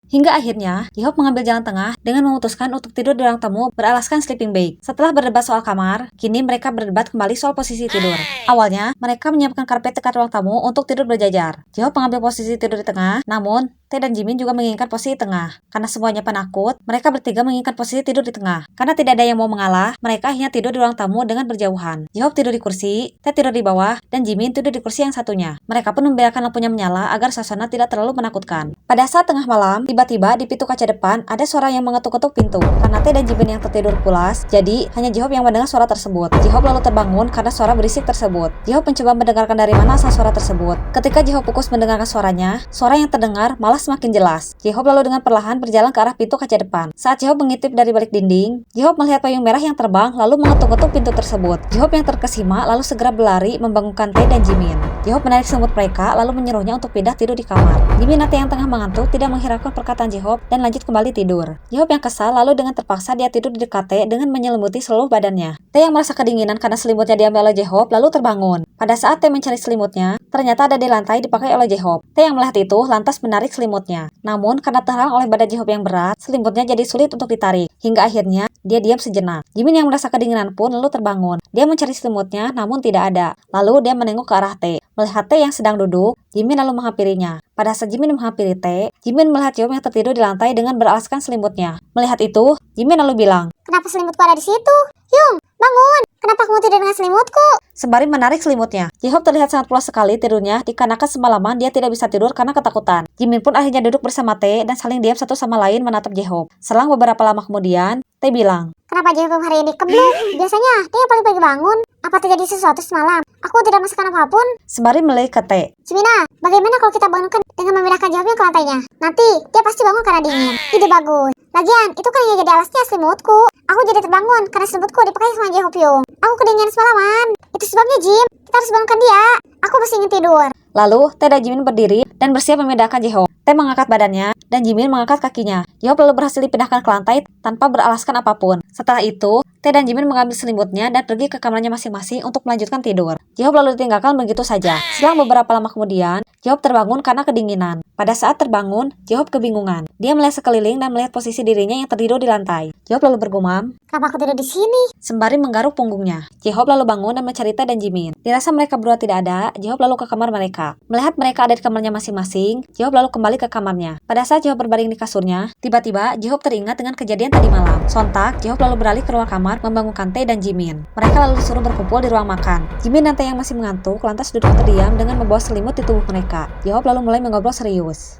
Hingga akhirnya, J-Hope mengambil jalan tengah dengan memutuskan untuk tidur di ruang tamu beralaskan sleeping bag. Setelah berdebat soal kamar, kini mereka berdebat kembali soal posisi tidur. Awalnya, mereka menyiapkan karpet dekat ruang tamu untuk tidur berjajar. J-Hope mengambil posisi tidur di tengah, namun Tae dan Jimin juga menginginkan posisi tengah. Karena semuanya penakut, mereka bertiga menginginkan posisi tidur di tengah. Karena tidak ada yang mau mengalah, mereka akhirnya tidur di ruang tamu dengan berjauhan. J-Hope tidur di kursi, Tae tidur di bawah, dan Jimin tidur di kursi yang satunya. Mereka pun membiarkan lampunya menyala agar suasana tidak terlalu menakutkan. Pada saat tengah malam, tiba-tiba di pintu kaca depan ada suara yang mengetuk-ketuk pintu. Karena Tae dan Jimin yang tertidur pulas, jadi hanya J-Hope yang mendengar suara tersebut. J-Hope lalu terbangun karena suara berisik tersebut. J-Hope mencoba mendengarkan dari mana asal suara tersebut. Ketika J-Hope fokus mendengarkan suaranya, suara yang terdengar malah semakin jelas. J-Hope lalu dengan perlahan berjalan ke arah pintu kaca depan. Saat J-Hope mengintip dari balik dinding, J-Hope melihat payung merah yang terbang lalu mengetuk-ketuk pintu tersebut. J-Hope yang terkesima lalu segera berlari membangunkan Tae dan Jimin. J-Hope menarik selimut mereka lalu menyuruhnya untuk pindah tidur di kamar. Jimin nanti yang tengah mengantuk tidak menghiraukan perkataan J-Hope dan lanjut kembali tidur. J-Hope yang kesal lalu dengan terpaksa dia tidur di dekat Tae dengan menyelimuti seluruh badannya. Tae yang merasa kedinginan karena selimutnya diambil oleh J-Hope lalu terbangun. Pada saat Tae mencari selimutnya, ternyata ada di lantai dipakai oleh J-Hope. Tae yang melihat itu lantas menarik selimutnya. Namun karena terhalang oleh badan J-Hope yang berat, selimutnya jadi sulit untuk ditarik. Hingga akhirnya dia diam sejenak. Jimin yang merasa kedinginan pun lalu terbangun. Dia mencari selimutnya namun tidak ada. Lalu dia menengok ke arah Tae. Melihat Tae yang sedang duduk, Jimin lalu menghampirinya. Pada saat Jimin menghampiri Tae, Jimin melihat J-Hope yang tertidur di lantai dengan beralaskan selimutnya. Melihat itu, Jimin lalu bilang, "Kenapa selimutku ada di situ? Yung, bangun! Kenapa kamu tidur dengan selimutku?" sembari menarik selimutnya. J-Hope terlihat sangat pulas sekali tidurnya dikarenakan semalaman dia tidak bisa tidur karena ketakutan. Jimin pun akhirnya duduk bersama Tae dan saling diam satu sama lain menatap J-Hope. Selang beberapa lama kemudian, Tae bilang, "Kenapa J-Hope hari ini kebluk? Biasanya dia yang paling pagi bangun. Apa terjadi sesuatu semalam? Aku tidak masakan apapun." sembari melihat ke Tae. "Cimina, bagaimana kalau kita bangunkan dengan memindahkan J-Hope ke lantainya? Nanti dia pasti bangun karena dingin." "Ide bagus. Lagian, itu kan yang jadi alasnya selimutku. Aku jadi terbangun karena selimutku dipakai sama J-Hope Yung. Aku kedinginan semalaman. Itu sebabnya, Jim. Kita harus bangunkan dia. Aku masih ingin tidur." Lalu, Tae dan Jimin berdiri dan bersiap memindahkan J-Hope. Tae mengangkat badannya dan Jimin mengangkat kakinya. J-Hope lalu berhasil dipindahkan ke lantai tanpa beralaskan apapun. Setelah itu, Tae dan Jimin mengambil selimutnya dan pergi ke kamarnya masing-masing untuk melanjutkan tidur. J-Hope lalu ditinggalkan begitu saja. Selang beberapa lama kemudian, J-Hope terbangun karena kedinginan. Pada saat terbangun, J-Hope kebingungan. Dia melihat sekeliling dan melihat posisi dirinya yang tertidur di lantai. J-Hope lalu bergumam, "Kenapa aku tidur di sini?" sembari menggaruk punggungnya. J-Hope lalu bangun dan mencari Tae dan Jimin. Dirasa mereka berdua tidak ada, J-Hope lalu ke kamar mereka. Melihat mereka ada di kamarnya masing-masing, J-Hope lalu kembali ke kamarnya. Pada saat J-Hope berbaring di kasurnya, tiba-tiba J-Hope teringat dengan kejadian tadi malam. Sontak, J-Hope lalu beralih ke ruang kamar membangunkan Tae dan Jimin. Mereka lalu disuruh berkumpul di ruang makan. Jimin dan Tae yang masih mengantuk lantas duduk terdiam dengan membawa selimut di tubuh mereka. J-Hope lalu mulai mengobrol serius.